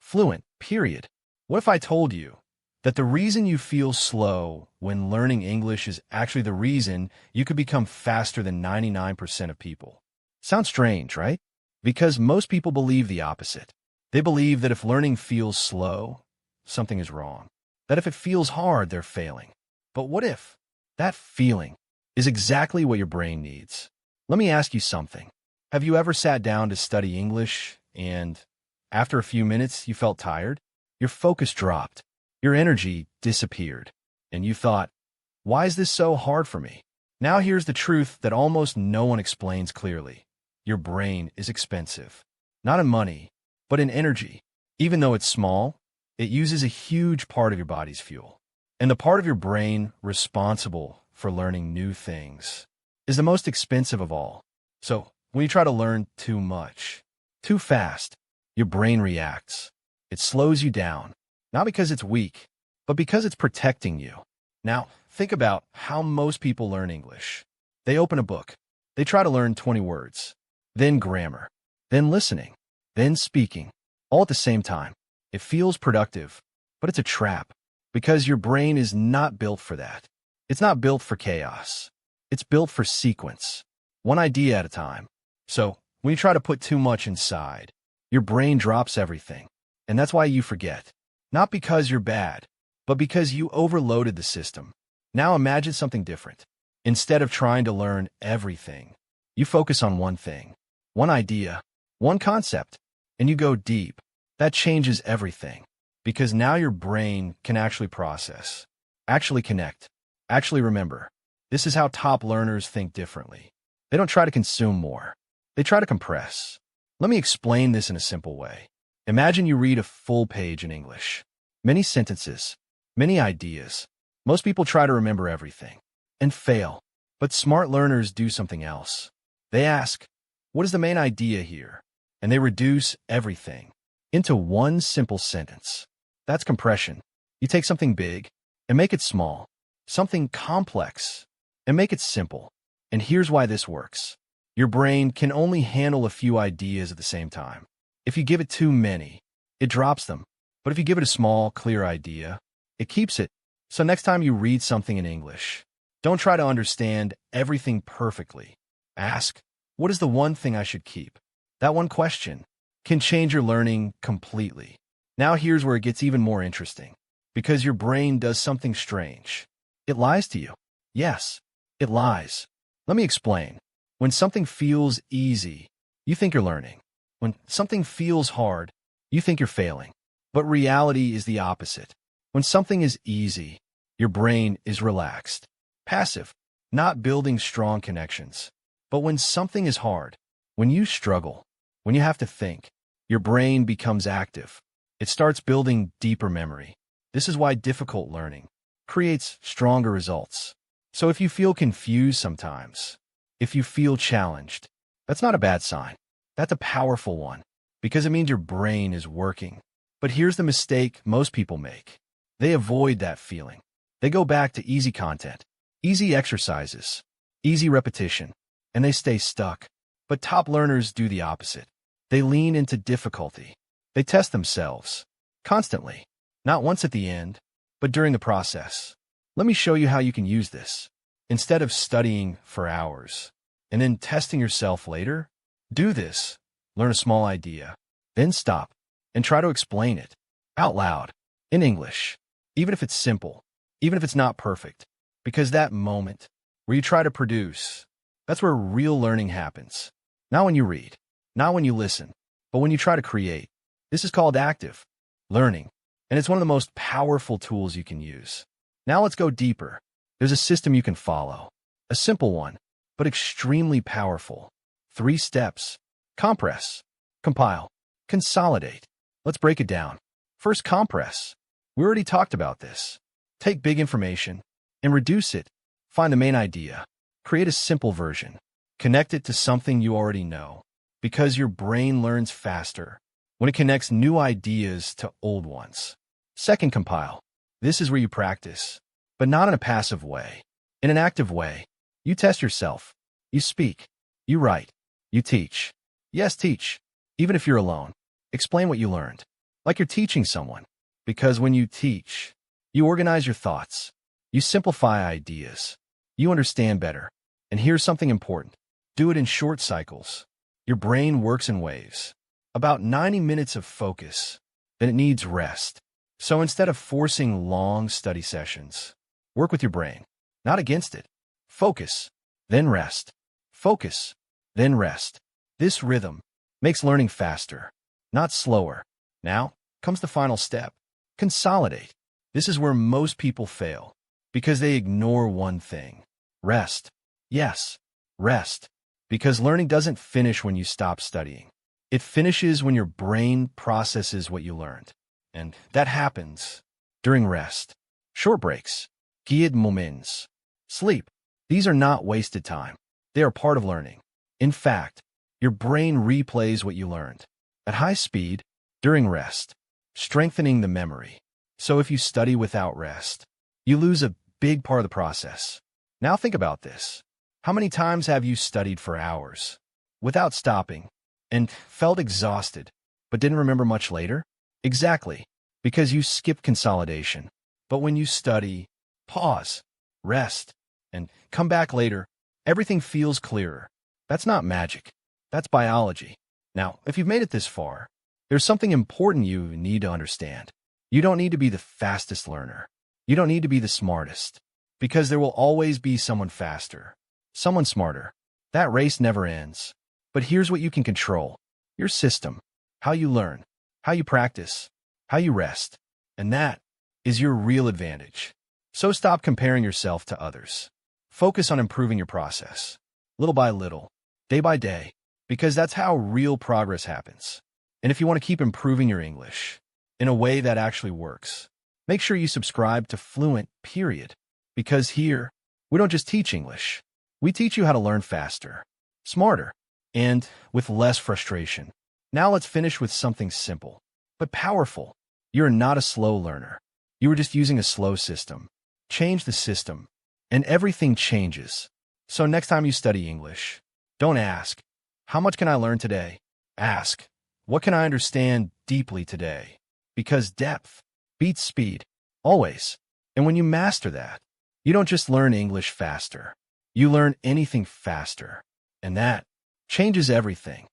Fluent, period. What if I told you that the reason you feel slow when learning English is actually the reason you could become faster than 99% of people? Sounds strange, right? Because most people believe the opposite. They believe that if learning feels slow, something is wrong. That if it feels hard, they're failing. But what if that feeling is exactly what your brain needs? Let me ask you something. Have you ever sat down to study English and after a few minutes you felt tired? Your focus dropped. Your energy disappeared. And you thought, why is this so hard for me? Now here's the truth that almost no one explains clearly. Your brain is expensive. Not in money, but in energy. Even though it's small, it uses a huge part of your body's fuel. And the part of your brain responsible for learning new things is the most expensive of all. So when you try to learn too much, too fast, your brain reacts. It slows you down, not because it's weak, but because it's protecting you. Now, think about how most people learn English. They open a book. They try to learn 20 words, then grammar, then listening, then speaking, all at the same time. It feels productive, but it's a trap because your brain is not built for that. It's not built for chaos. It's built for sequence, one idea at a time. So when you try to put too much inside, your brain drops everything. And that's why you forget. Not because you're bad, but because you overloaded the system. Now imagine something different. Instead of trying to learn everything, you focus on one thing, one idea, one concept, and you go deep. That changes everything. Because now your brain can actually process, actually connect, actually remember. This is how top learners think differently. They don't try to consume more. They try to compress. Let me explain this in a simple way. Imagine you read a full page in English. Many sentences, many ideas. Most people try to remember everything and fail. But smart learners do something else. They ask, what is the main idea here? And they reduce everything into one simple sentence. That's compression. You take something big and make it small, something complex and make it simple. And here's why this works. Your brain can only handle a few ideas at the same time. If you give it too many, it drops them. But if you give it a small, clear idea, it keeps it. So next time you read something in English, don't try to understand everything perfectly. Ask, what is the one thing I should keep? That one question can change your learning completely. Now here's where it gets even more interesting. Because your brain does something strange. It lies to you. Yes, it lies. Let me explain. When something feels easy, you think you're learning. When something feels hard, you think you're failing. But reality is the opposite. When something is easy, your brain is relaxed, passive, not building strong connections. But when something is hard, when you struggle, when you have to think, your brain becomes active. It starts building deeper memory. This is why difficult learning creates stronger results. So if you feel confused sometimes, if you feel challenged, that's not a bad sign. That's a powerful one because it means your brain is working. But here's the mistake most people make. They avoid that feeling. They go back to easy content, easy exercises, easy repetition, and they stay stuck. But top learners do the opposite. They lean into difficulty. They test themselves constantly, not once at the end, but during the process. Let me show you how you can use this. Instead of studying for hours and then testing yourself later, do this. Learn a small idea, then stop and try to explain it out loud in English, even if it's simple, even if it's not perfect, because that moment where you try to produce, that's where real learning happens. Not when you read, not when you listen, but when you try to create. This is called active learning, and it's one of the most powerful tools you can use. Now let's go deeper. There's a system you can follow, a simple one, but extremely powerful. 3 steps: compress, compile, consolidate. Let's break it down. First, compress. We already talked about this. Take big information and reduce it. Find the main idea. Create a simple version. Connect it to something you already know, because your brain learns faster when it connects new ideas to old ones. Second, compile. This is where you practice, but not in a passive way. In an active way, you test yourself. You speak. You write. You teach. Yes, teach. Even if you're alone. Explain what you learned. like you're teaching someone. Because when you teach, you organize your thoughts. You simplify ideas. You understand better. And here's something important. Do it in short cycles. Your brain works in waves. About 90 minutes of focus. Then it needs rest. So instead of forcing long study sessions, work with your brain, not against it. Focus, then rest. Focus, then rest. This rhythm makes learning faster, not slower. Now comes the final step. Consolidate. This is where most people fail, because they ignore one thing. Rest. Yes, rest. Because learning doesn't finish when you stop studying. It finishes when your brain processes what you learned. And that happens during rest. Short breaks. Guides moments. Sleep. These are not wasted time. They are part of learning. In fact, your brain replays what you learned at high speed during rest, strengthening the memory. So if you study without rest, you lose a big part of the process. Now think about this. How many times have you studied for hours without stopping and felt exhausted, but didn't remember much later? Exactly, because you skipped consolidation. But when you study, pause, rest, and come back later, everything feels clearer. That's not magic. That's biology. Now, if you've made it this far, there's something important you need to understand. You don't need to be the fastest learner. You don't need to be the smartest, because there will always be someone faster, someone smarter. That race never ends. But here's what you can control. Your system, how you learn, how you practice, how you rest. And that is your real advantage. So stop comparing yourself to others. Focus on improving your process, little by little, day by day, because that's how real progress happens. And if you want to keep improving your English in a way that actually works, make sure you subscribe to Fluent, period. Because here, we don't just teach English. We teach you how to learn faster, smarter, and with less frustration. Now let's finish with something simple, but powerful. You're not a slow learner. You were just using a slow system. Change the system, and everything changes. So next time you study English, don't ask, how much can I learn today? Ask, what can I understand deeply today? Because depth beats speed, always. And when you master that, you don't just learn English faster. You learn anything faster. And that changes everything.